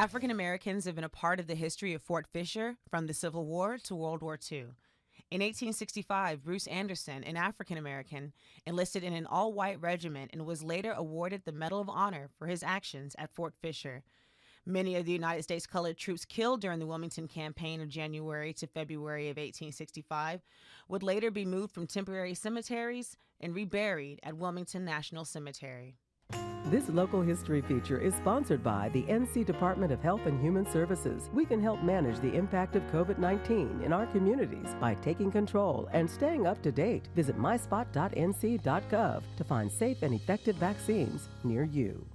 African Americans have been a part of the history of Fort Fisher from the Civil War to World War II. In 1865, Bruce Anderson, an African American, enlisted in an all-white regiment and was later awarded the Medal of Honor for his actions at Fort Fisher. Many of the United States colored troops killed during the Wilmington Campaign of January to February of 1865 would later be moved from temporary cemeteries and reburied at Wilmington National Cemetery. This local history feature is sponsored by the NC Department of Health and Human Services. We can help manage the impact of COVID-19 in our communities by taking control and staying up to date. Visit myspot.nc.gov to find safe and effective vaccines near you.